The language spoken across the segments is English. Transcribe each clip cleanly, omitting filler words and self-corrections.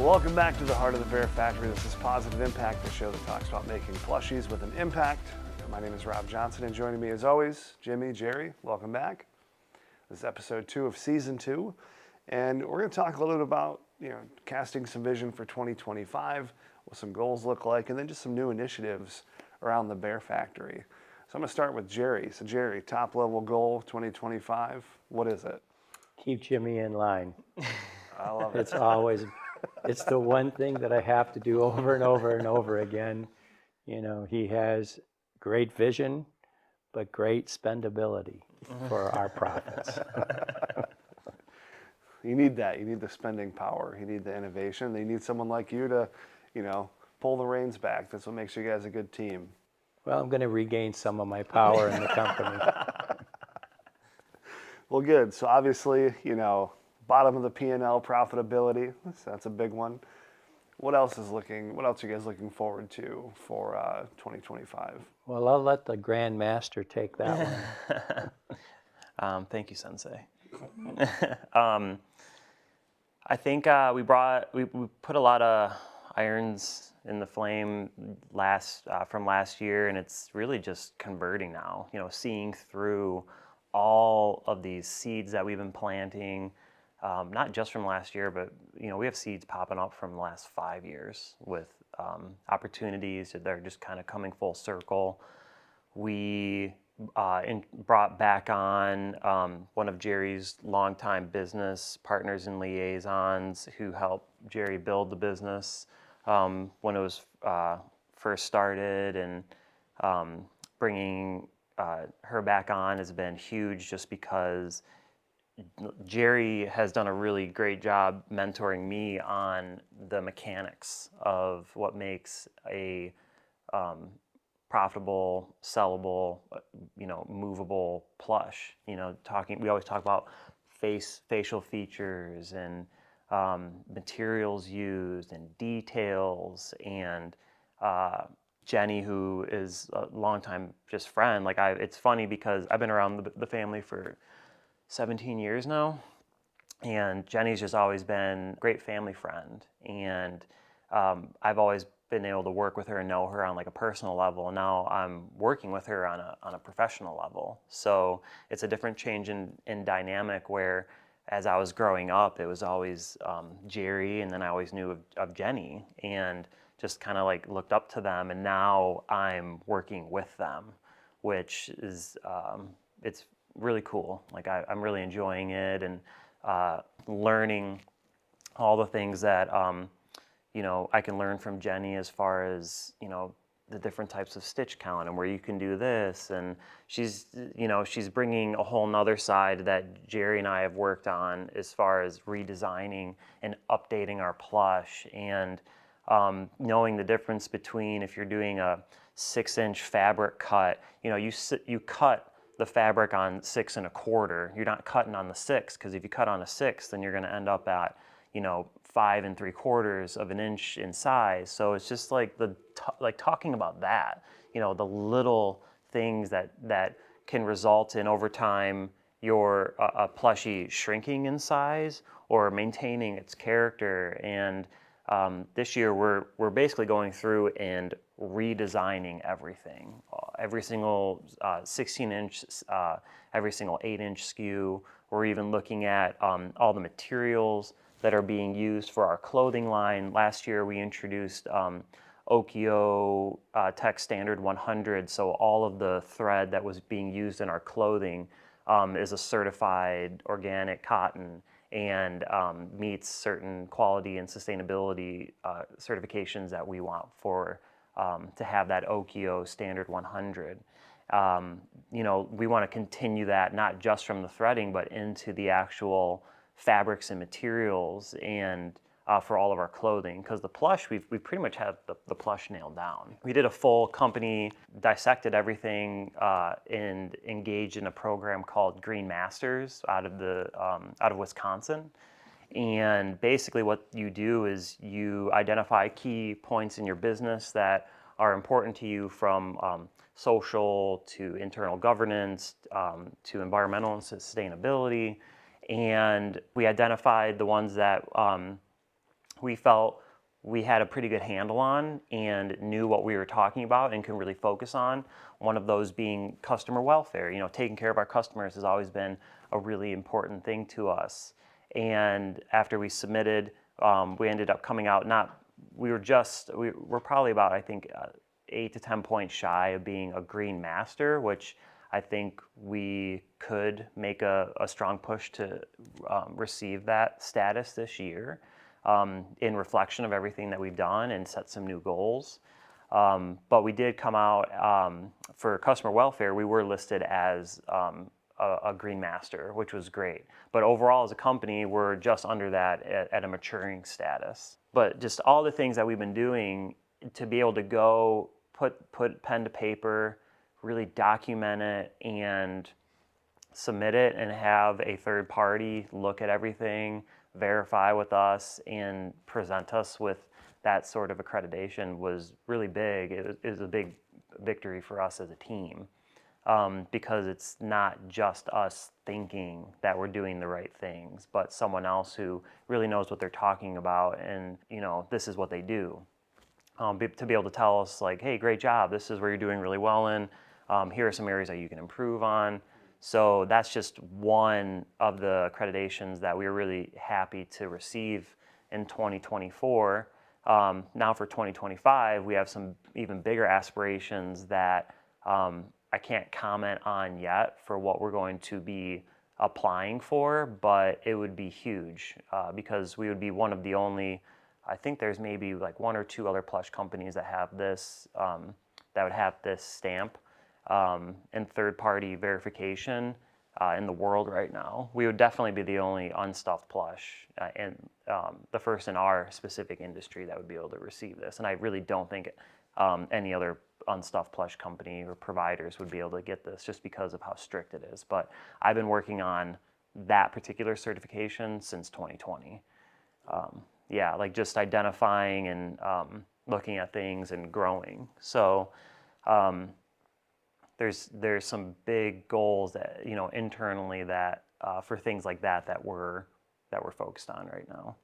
Well, welcome back to the Heart of the Bear Factory. This is Pawsitive Impact, the show that talks about making plushies with an impact. My name is Rob Johnson, and joining me as always, Jimmy, Jerry, welcome back. This is episode 2 of season 2, and we're going to talk a little bit about, casting some vision for 2025, what some goals look like, and then just some new initiatives around the Bear Factory. So I'm going to start with Jerry. So Jerry, top level goal 2025, what is it? Keep Jimmy in line. I love it. It's the one thing that I have to do over and over and over again. He has great vision, but great spendability for our profits. You need that. You need the spending power. You need the innovation. You need someone like you to, pull the reins back. That's what makes you guys a good team. Well, I'm going to regain some of my power in the company. Well, good. So obviously, bottom of the P&L profitability. So that's a big one. What else are you guys looking forward to for 2025? Well, I'll let the Grand Master take that one. Thank you, Sensei. I think we put a lot of irons in the flame from last year, and it's really just converting now. Seeing through all of these seeds that we've been planting, not just from last year, but we have seeds popping up from the last 5 years with opportunities that are just kind of coming full circle. We brought back on one of Jerry's longtime business partners and liaisons who helped Jerry build the business when it was first started, and bringing her back on has been huge just because Jerry has done a really great job mentoring me on the mechanics of what makes a profitable, sellable, movable plush. We always talk about facial features and materials used and details, and Jenny, who is a longtime just friend. It's funny because I've been around the family for 17 years now, and Jenny's just always been a great family friend, and I've always been able to work with her and know her on a personal level, and now I'm working with her on a professional level. So it's a different change in dynamic, where as I was growing up, it was always Jerry, and then I always knew of Jenny, and just kind of looked up to them, and now I'm working with them, which is it's really cool. I'm really enjoying it, and learning all the things that I can learn from Jenny as far as the different types of stitch count and where you can do this, and she's bringing a whole nother side that Jerry and I have worked on as far as redesigning and updating our plush, and knowing the difference between if you're doing a 6-inch fabric cut, you cut the fabric on 6 1/4. You're not cutting on the 6, because if you cut on a 6, then you're going to end up at 5 3/4 of an inch in size. So it's just talking about that, the little things that can result in over time your a plushie shrinking in size or maintaining its character. And this year we're basically going through and redesigning everything, every single 16-inch, every single 8-inch SKU. We're even looking at all the materials that are being used for our clothing line. Last year we introduced Okio Tech Standard 100, so all of the thread that was being used in our clothing is a certified organic cotton, and meets certain quality and sustainability certifications that we want for to have that Okio Standard 100. We want to continue that, not just from the threading, but into the actual fabrics and materials, and for all of our clothing, because the plush, we pretty much have the plush nailed down. We did a full company, dissected everything, and engaged in a program called Green Masters out of Wisconsin. And basically what you do is you identify key points in your business that are important to you, from social to internal governance to environmental and sustainability. And we identified the ones that we felt we had a pretty good handle on and knew what we were talking about and can really focus on. One of those being customer welfare. Taking care of our customers has always been a really important thing to us. And after we submitted, we ended up coming out we were probably about, I think, 8 to 10 points shy of being a green master, which I think we could make a strong push to receive that status this year, in reflection of everything that we've done and set some new goals. But we did come out, for customer welfare, we were listed as a green master, which was great. But overall, as a company, we're just under that at a maturing status. But just all the things that we've been doing to be able to go put pen to paper, really document it and submit it, and have a third party look at everything, verify with us, and present us with that sort of accreditation was really big. It was a big victory for us as a team, because it's not just us thinking that we're doing the right things, but someone else who really knows what they're talking about, and this is what they do. To be able to tell us, like, hey, great job, this is where you're doing really well in, here are some areas that you can improve on. So that's just one of the accreditations that we were really happy to receive in 2024. Now for 2025, we have some even bigger aspirations that I can't comment on yet for what we're going to be applying for, but it would be huge, because we would be one of the only, I think there's maybe like 1 or 2 other plush companies that have this, that would have this stamp, and third-party verification in the world right now. We would definitely be the only unstuffed plush, and the first in our specific industry that would be able to receive this. And I really don't think any other unstuffed plush company or providers would be able to get this, just because of how strict it is. But I've been working on that particular certification since 2020. Yeah, like just identifying and looking at things and growing. So there's some big goals that internally that for things like that we're focused on right now.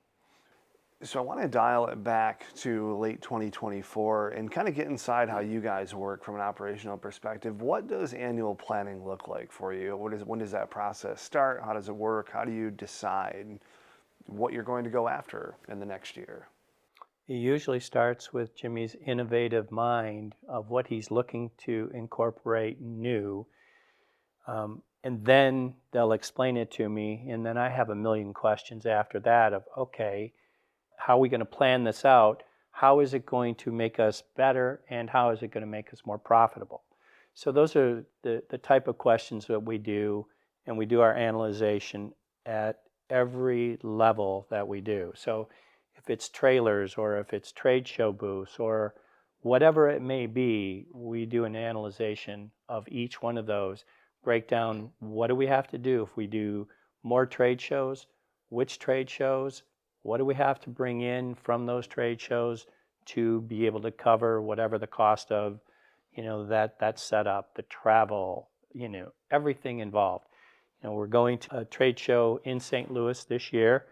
So I want to dial it back to late 2024 and kind of get inside how you guys work from an operational perspective. What does annual planning look like for you? When does that process start? How does it work? How do you decide what you're going to go after in the next year? It usually starts with Jimmy's innovative mind of what he's looking to incorporate new. And then they'll explain it to me, and then I have a million questions after that of, okay, how are we going to plan this out? How is it going to make us better, and how is it going to make us more profitable? So those are the type of questions that we do, and we do our analyzation at every level that we do. So if it's trailers, or if it's trade show booths, or whatever it may be, we do an analyzation of each one of those, break down what do we have to do if we do more trade shows, which trade shows, what do we have to bring in from those trade shows to be able to cover whatever the cost of, that setup, the travel, everything involved. We're going to a trade show in St. Louis this year.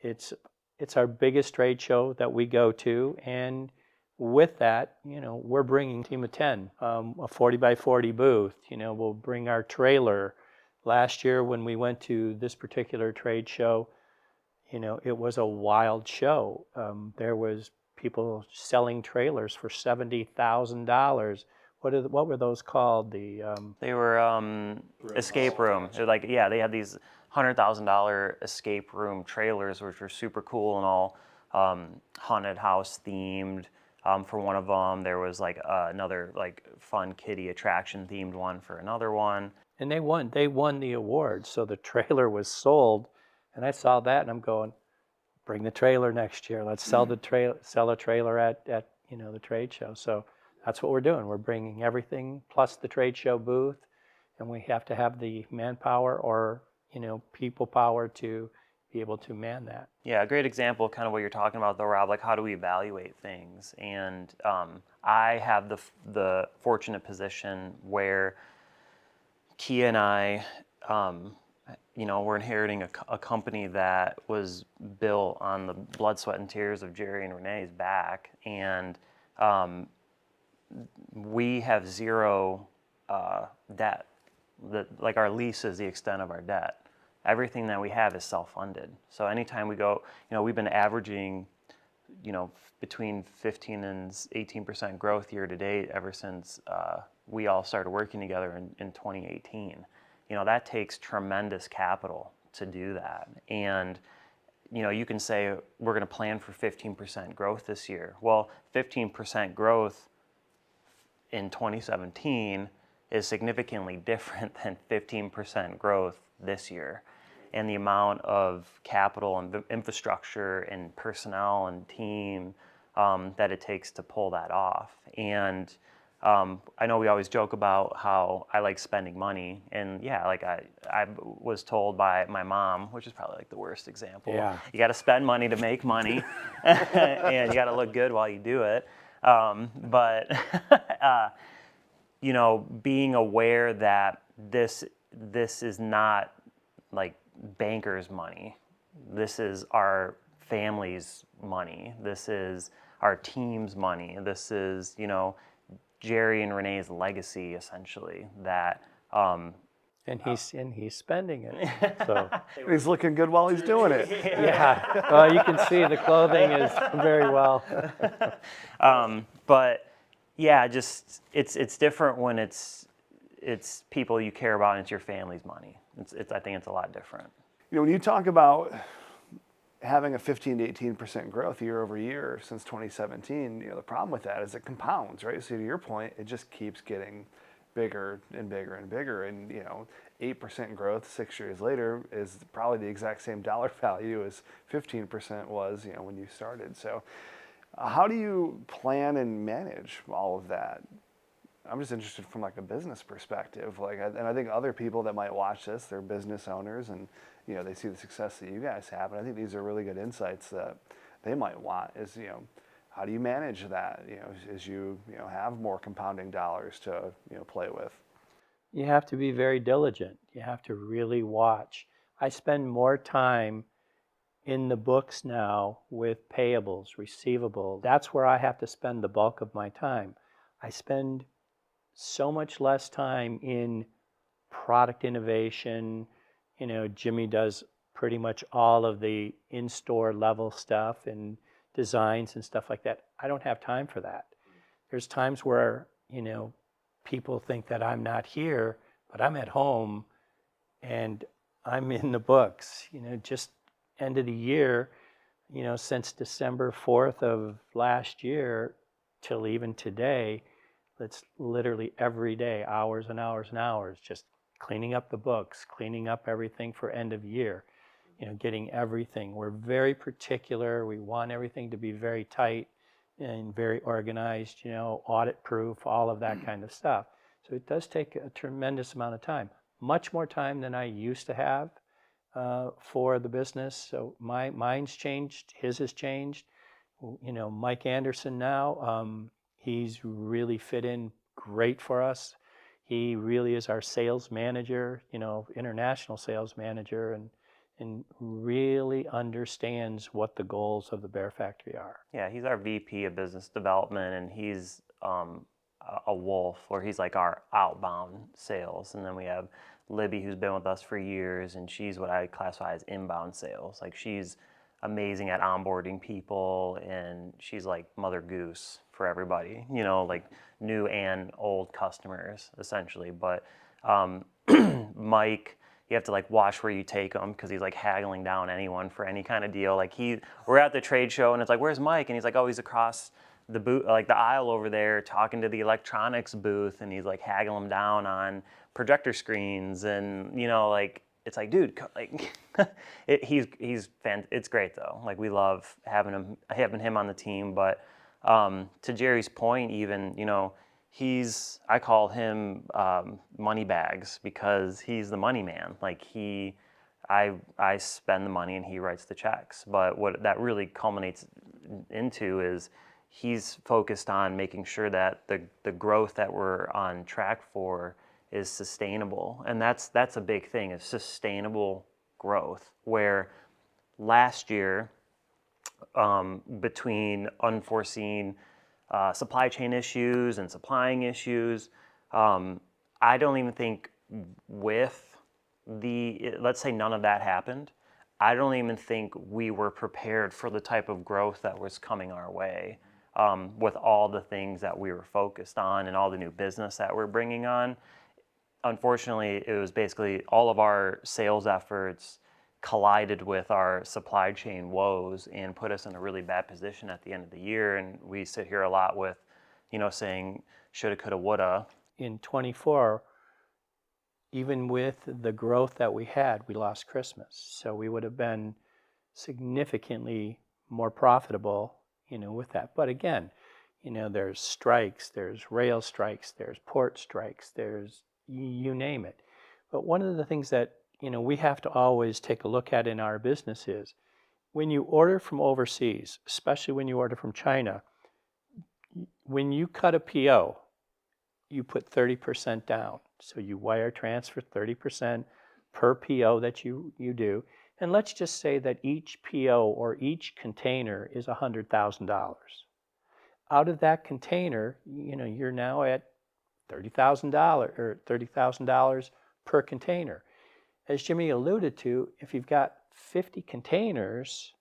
It's our biggest trade show that we go to, and with that, we're bringing a team of 10, a 40 by 40 booth. We'll bring our trailer. Last year when we went to this particular trade show, it was a wild show. There was people selling trailers for $70,000. What were those called? They were escape room. They're like, yeah, they had these $100,000 escape room trailers, which were super cool and all haunted house themed. For one of them, there was like another like fun kiddie attraction themed one for another one. And they won the award. So the trailer was sold, and I saw that, and I'm going, bring the trailer next year. Let's sell a trailer at the trade show. So that's what we're doing. We're bringing everything plus the trade show booth, and we have to have the manpower or people power to be able to man that. Yeah, a great example of kind of what you're talking about though, Rob, like how do we evaluate things? And I have the fortunate position where Kia and I we're inheriting a company that was built on the blood, sweat, and tears of Jerry and Renee's back, and we have zero debt. Like our lease is the extent of our debt. Everything that we have is self-funded. So anytime we go, we've been averaging, between 15 and 18% growth year to date ever since we all started working together in 2018. That takes tremendous capital to do that. And, you can say we're going to plan for 15% growth this year. Well, 15% growth in 2017 is significantly different than 15% growth this year. And the amount of capital and infrastructure and personnel and team that it takes to pull that off. And I know we always joke about how I like spending money, and yeah, like I was told by my mom, which is probably like the worst example. Yeah. You got to spend money to make money, and you got to look good while you do it. But being aware that this is not like bankers' money. This is our family's money. This is our team's money. This is, Jerry and Renee's legacy, essentially, that And he's spending it. So He's looking good while he's doing it. yeah, well, you can see the clothing is very well. but yeah, just it's different when it's people you care about and it's your family's money. I think it's a lot different. When you talk about having a 15 to 18% growth year over year since 2017, the problem with that is it compounds, right? So to your point, it just keeps getting bigger and bigger and bigger. And 8% growth 6 years later is probably the exact same dollar value as 15% was, when you started. So how do you plan and manage all of that? I'm just interested from like a business perspective. And I think other people that might watch this, they're business owners, and they see the success that you guys have. And I think these are really good insights that they might want. Is how do you manage that? As you have more compounding dollars to play with. You have to be very diligent. You have to really watch. I spend more time in the books now with payables, receivables. That's where I have to spend the bulk of my time. I spend so much less time in product innovation. Jimmy does pretty much all of the in-store level stuff and designs and stuff like that. I don't have time for that. There's times where, people think that I'm not here, but I'm at home and I'm in the books. Just end of the year, since December 4th of last year till even today, it's literally every day, hours and hours and hours, just cleaning up the books, cleaning up everything for end of year, getting everything. We're very particular. We want everything to be very tight and very organized, audit proof, all of that kind of stuff. So it does take a tremendous amount of time, much more time than I used to have for the business. So mine's changed, his has changed. Mike Anderson now, he's really fit in great for us. He really is our sales manager, international sales manager, and really understands what the goals of the Bear Factory are. Yeah, he's our VP of business development, and he's a wolf, where he's like our outbound sales. And then we have Libby, who's been with us for years, and she's what I classify as inbound sales. Like, she's amazing at onboarding people, and she's like Mother Goose for everybody, like new and old customers, essentially. But Mike, you have to like watch where you take him, because he's like haggling down anyone for any kind of deal. Like, we're at the trade show, and it's like, where's Mike? And he's like, oh, he's across the booth, like the aisle over there, talking to the electronics booth, and he's like haggling down on projector screens, and like, it's like, dude, like, it's great though. Like, we love having him on the team. But to Jerry's point, even, I call him money bags, because he's the money man. Like, I spend the money and he writes the checks. But what that really culminates into is he's focused on making sure that the growth that we're on track for is sustainable. And that's a big thing, is sustainable growth, where last year, between unforeseen supply chain issues and supplying issues, I don't even think with let's say none of that happened, I don't even think we were prepared for the type of growth that was coming our way, with all the things that we were focused on and all the new business that we're bringing on. Unfortunately, it was basically all of our sales efforts collided with our supply chain woes and put us in a really bad position at the end of the year. And we sit here a lot with, saying shoulda, coulda, woulda. In 24, even with the growth that we had, we lost Christmas. So we would have been significantly more profitable, with that. But again, there's strikes, there's rail strikes, there's port strikes, there's you name it. But one of the things that, we have to always take a look at in our business is when you order from overseas, especially when you order from China, when you cut a PO, you put 30% down. So you wire transfer 30% per PO that you do. And let's just say that each PO or each container is $100,000. Out of that container, you're now at $30,000 or $30,000 per container. As Jimmy alluded to, if you've got 50 containers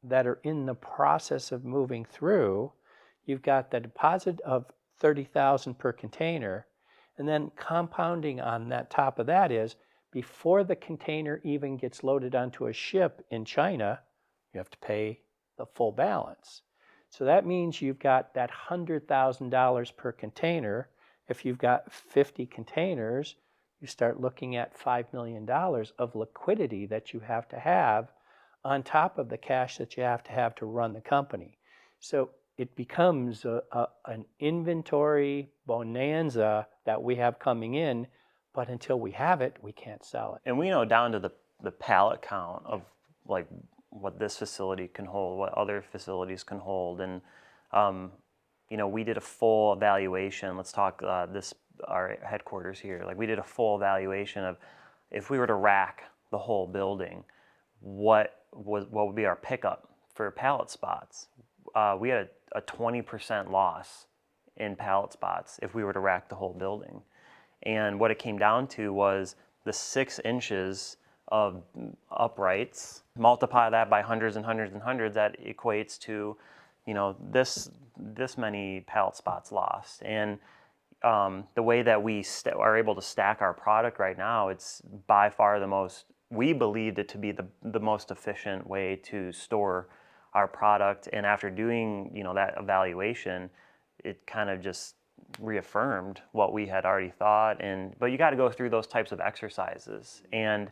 that are in the process of moving through, you've got the deposit of $30,000 per container, and then compounding on that top of that is before the container even gets loaded onto a ship in China, you have to pay the full balance. So that means you've got that $100,000 per container. If you've got 50 containers, you start looking at $5 million of liquidity that you have to have on top of the cash that you have to run the company. So it becomes an inventory bonanza that we have coming in, but until we have it, we can't sell it. And we know down to the pallet count of like what this facility can hold, what other facilities can hold. And, we did a full evaluation. Let's talk our headquarters here. Like, we did a full evaluation of if we were to rack the whole building, what would be our pickup for pallet spots. We had a 20% loss in pallet spots if we were to rack the whole building. And what it came down to was the 6 inches of uprights, multiply that by hundreds and hundreds and hundreds, that equates to, this many pallet spots lost. And the way that we are able to stack our product right now, it's by far we believed it to be the most efficient way to store our product. And after doing, that evaluation, it kind of just reaffirmed what we had already thought. But you got to go through those types of exercises, and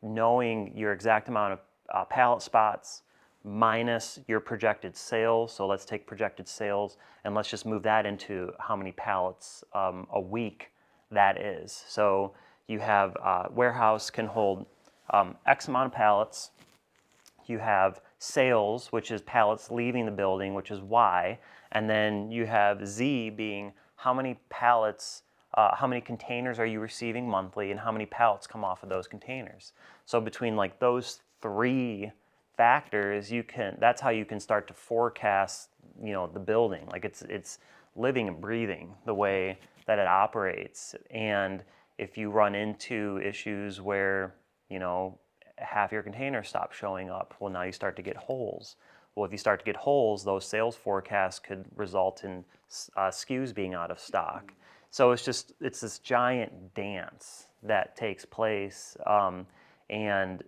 knowing your exact amount of pallet spots minus your projected sales. So let's take projected sales and let's just move that into how many pallets a week that is. So you have warehouse can hold X amount of pallets. You have sales, which is pallets leaving the building, which is Y. And then you have Z being how many pallets, how many containers are you receiving monthly, and how many pallets come off of those containers. So between like those 3 factors, that's how you can start to forecast, the building. Like, it's living and breathing the way that it operates. And if you run into issues where, half your containers stop showing up, well, now you start to get holes. Well, if you start to get holes, those sales forecasts could result in SKUs being out of stock. So it's this giant dance that takes place. And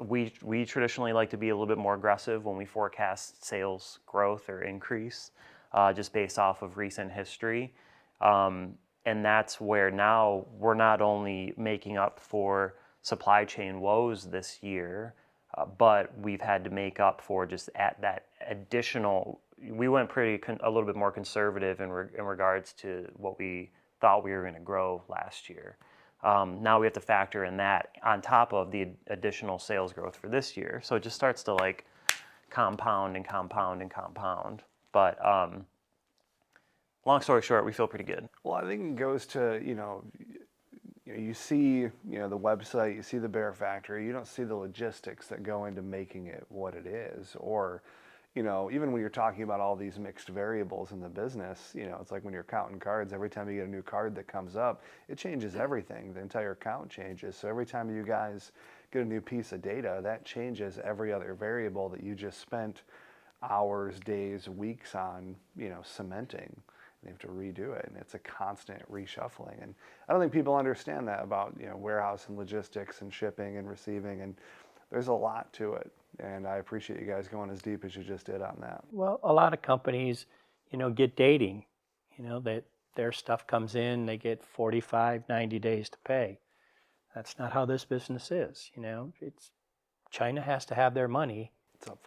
we traditionally like to be a little bit more aggressive when we forecast sales growth or increase, just based off of recent history. And that's where now we're not only making up for supply chain woes this year, but we've had to make up for just at that additional. We went a little bit more conservative in regards to what we thought we were going to grow last year. Now we have to factor in that on top of the additional sales growth for this year. So it just starts to like compound and compound and compound. But long story short, we feel pretty good. Well, I think it goes to, you see, the website, you see the Bear Factory, you don't see the logistics that go into making it what it is. Or, even when you're talking about all these mixed variables in the business, it's like when you're counting cards, every time you get a new card that comes up, it changes everything. The entire count changes. So every time you guys get a new piece of data, that changes every other variable that you just spent hours, days, weeks on, cementing. They have to redo it, and it's a constant reshuffling. And I don't think people understand that about warehouse and logistics and shipping and receiving. And there's a lot to it. And I appreciate you guys going as deep as you just did on that. Well, a lot of companies, get dating, that their stuff comes in, they get 45, 90 days to pay. That's not how this business is. It's China has to have their money It's up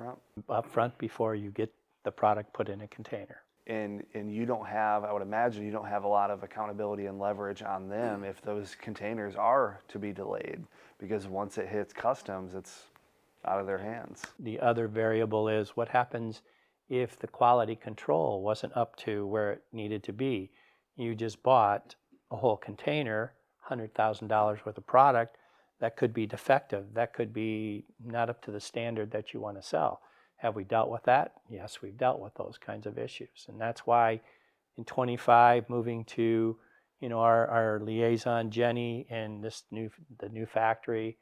front. before you get the product put in a container. And you don't have, I would imagine, you don't have a lot of accountability and leverage on them if those containers are to be delayed, because once it hits customs, it's out of their hands. The other variable is what happens if the quality control wasn't up to where it needed to be. You just bought a whole container, $100,000 worth of product, that could be defective, that could be not up to the standard that you want to sell. Have we dealt with that? Yes, we've dealt with those kinds of issues. And that's why in 25, moving to our liaison, Jenny, and the new factory,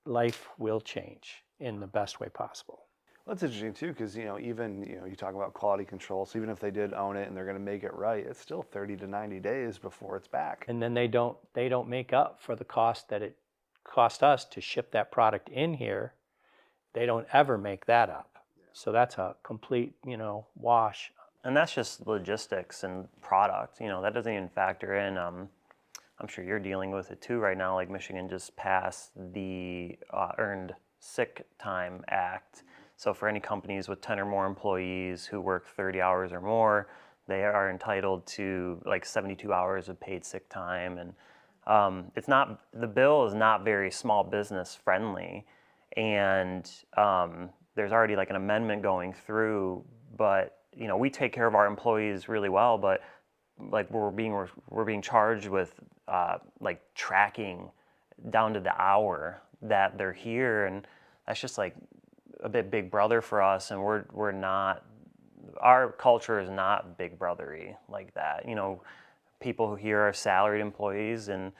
life will change in the best way possible. Well, that's interesting too, because even you talk about quality control. So even if they did own it and they're going to make it right, it's still 30 to 90 days before it's back. And then they don't make up for the cost that it cost us to ship that product in here. They don't ever make that up. So that's a complete wash. And that's just logistics and product. That doesn't even factor in. I'm sure you're dealing with it too right now. Like Michigan just passed the Earned Sick Time Act. So for any companies with 10 or more employees who work 30 hours or more, they are entitled to like 72 hours of paid sick time. And the bill is not very small business friendly. And there's already like an amendment going through, but we take care of our employees really well, but like we're being charged with like tracking down to the hour that they're here, and that's just like a bit big brother for us. And we're not, our culture is not big brothery like that. People who here are salaried employees and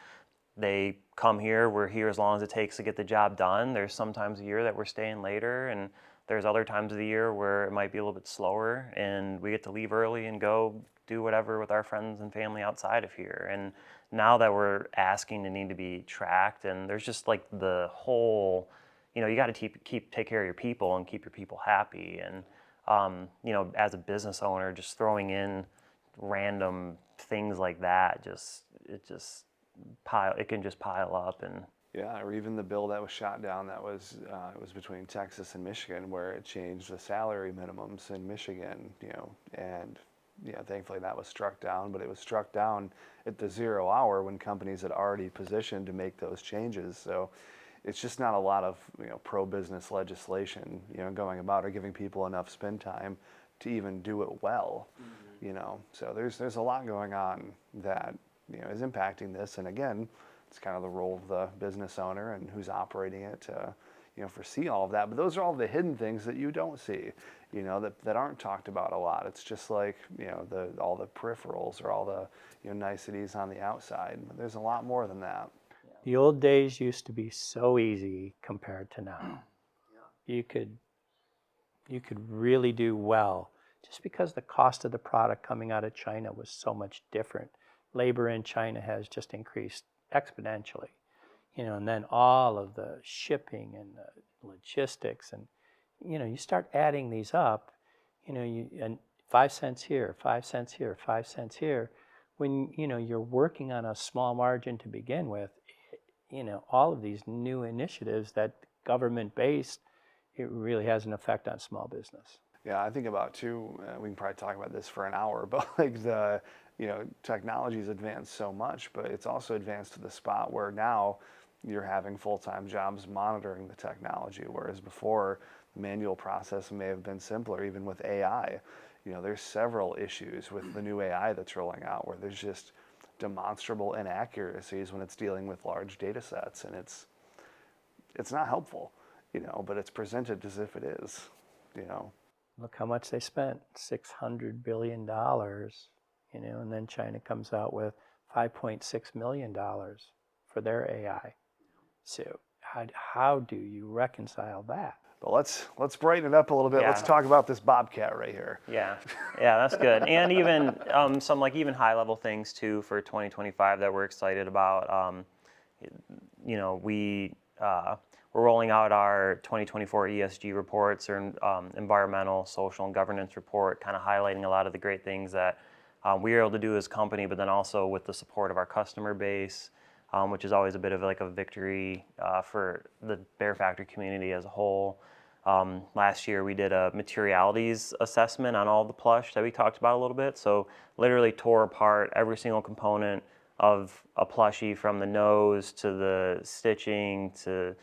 they come here, we're here as long as it takes to get the job done. There's some times a year that we're staying later, and there's other times of the year where it might be a little bit slower and we get to leave early and go do whatever with our friends and family outside of here. And now that we're asking to need to be tracked, and there's just like the whole, you got to take care of your people and keep your people happy. And as a business owner, just throwing in random things like that, it can just pile up. And Yeah, or even the bill that was shot down that was it was between Texas and Michigan, where it changed the salary minimums in Michigan, and thankfully that was struck down, but it was struck down at the 0 hour when companies had already positioned to make those changes. So it's just not a lot of pro-business legislation going about or giving people enough spend time to even do it well. So there's a lot going on that is impacting this, and again, it's kind of the role of the business owner and who's operating it to foresee all of that. But those are all the hidden things that you don't see, that aren't talked about a lot. It's just like all the peripherals or all the niceties on the outside. But there's a lot more than that. The old days used to be so easy compared to now. You could really do well just because the cost of the product coming out of China was so much different. Labor in China has just increased exponentially, and then all of the shipping and the logistics, and you start adding these up, and 5 cents here, 5 cents here, 5 cents here. When you're working on a small margin to begin with, all of these new initiatives that government-based, it really has an effect on small business. Yeah, I think about too, we can probably talk about this for an hour, but like the, technology's advanced so much, but it's also advanced to the spot where now you're having full-time jobs monitoring the technology, whereas before manual process may have been simpler, even with AI. There's several issues with the new AI that's rolling out where there's just demonstrable inaccuracies when it's dealing with large data sets, and it's not helpful, but it's presented as if it is, Look how much they spent, $600 billion, and then China comes out with $5.6 million for their AI. So how do you reconcile that? But let's brighten it up a little bit. Yeah. Let's talk about this bobcat right here. Yeah, that's good. And even some even high level things too for 2025 that we're excited about. We're rolling out our 2024 ESG reports, or environmental, social, and governance report, kind of highlighting a lot of the great things that we are able to do as a company, but then also with the support of our customer base, which is always a bit of like a victory for the Bear Factory community as a whole. Last year we did a materialities assessment on all the plush that we talked about a little bit. So literally tore apart every single component of a plushie, from the nose to the stitching to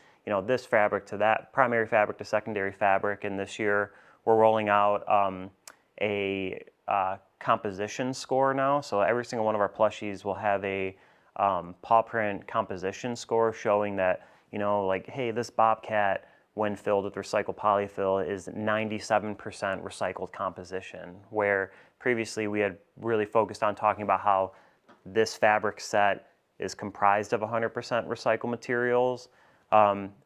this fabric to that primary fabric to secondary fabric. And this year we're rolling out a composition score now. So every single one of our plushies will have a paw print composition score showing that, hey, this bobcat, when filled with recycled polyfill, is 97% recycled composition, where previously we had really focused on talking about how this fabric set is comprised of 100% recycled materials.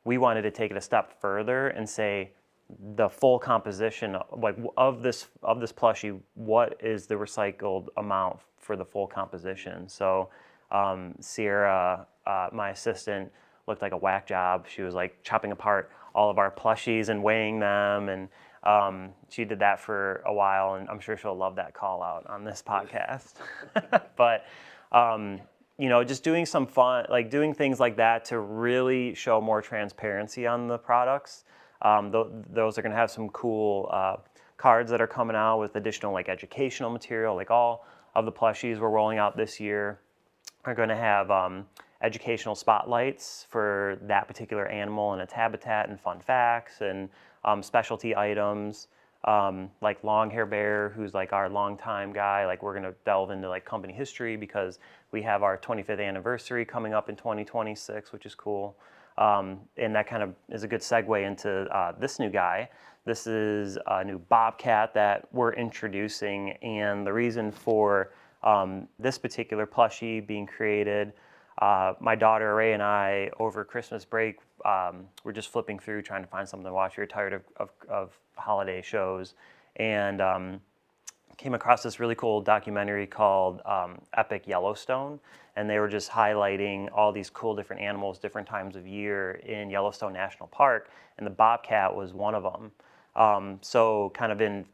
We wanted to take it a step further and say the full composition, of this plushie, what is the recycled amount for the full composition? So Sierra, my assistant, looked like a whack job. She was chopping apart all of our plushies and weighing them, and she did that for a while, and I'm sure she'll love that call out on this podcast. But just doing some fun, doing things like that to really show more transparency on the products. Those are going to have some cool cards that are coming out with additional educational material. All of the plushies we're rolling out this year are going to have educational spotlights for that particular animal and its habitat, and fun facts, and specialty items, like Long Hair Bear, who's our longtime guy. We're going to delve into company history because we have our 25th anniversary coming up in 2026, which is cool. And that kind of is a good segue into this new guy. This is a new bobcat that we're introducing, and the reason for this particular plushie being created, my daughter Ray and I, over Christmas break, we're just flipping through trying to find something to watch. We were tired of holiday shows, and came across this really cool documentary called Epic Yellowstone, and they were just highlighting all these cool different animals, different times of year in Yellowstone National Park, and the bobcat was one of them. So kind of in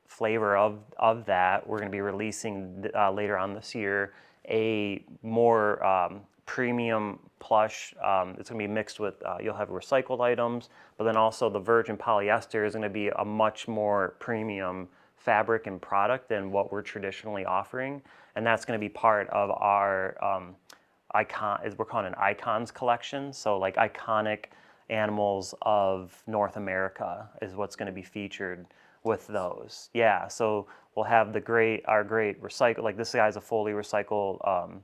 flavor of that, we're going to be releasing later on this year a more premium plush. It's going to be mixed with, you'll have recycled items, but then also the virgin polyester is going to be a much more premium fabric and product than what we're traditionally offering. And that's going to be part of our we're calling it an icons collection. So iconic animals of North America is what's going to be featured with those. Yeah, so we'll have our great recycle, this guy's a fully recycled,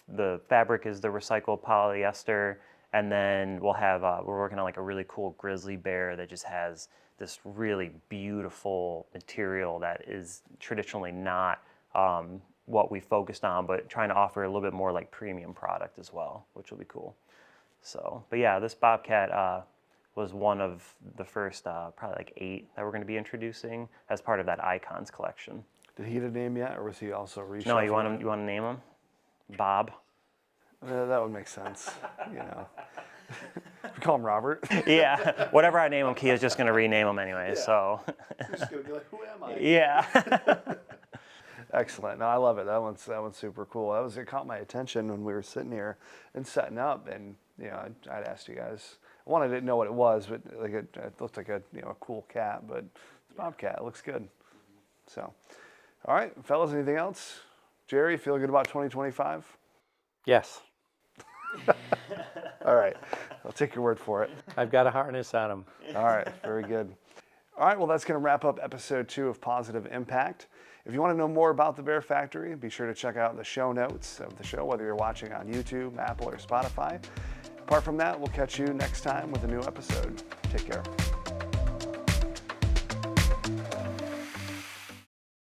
the fabric is the recycled polyester, and then we'll have, we're working on a really cool grizzly bear that just has this really beautiful material that is traditionally not what we focused on, but trying to offer a little bit more premium product as well, which will be cool. So, but yeah, this bobcat was one of the first probably 8 that we're going to be introducing as part of that icons collection. Did he get a name yet, or was he also reshuffling? No, you want to name him? Bob? That would make sense, We call him Robert. Yeah, whatever I name him, Kia's just going to rename him anyway. Yeah. So. You're just going to be like, who am I? Yeah. Excellent. No, I love it. That one's super cool. It caught my attention when we were sitting here and setting up, and I'd asked you guys. One, I didn't know what it was, but it looked like a cool cat, but it's a bobcat. It looks good. So, all right, fellas, anything else? Jerry, feel good about 2025? Yes. All right. I'll take your word for it. I've got a harness on them. All right, very good. All right, well, that's going to wrap up episode 2 of Pawsitive Impact. If you want to know more about the Bear Factory, be sure to check out the show notes of the show, whether you're watching on YouTube, Apple, or Spotify. Apart from that, we'll catch you next time with a new episode. Take care.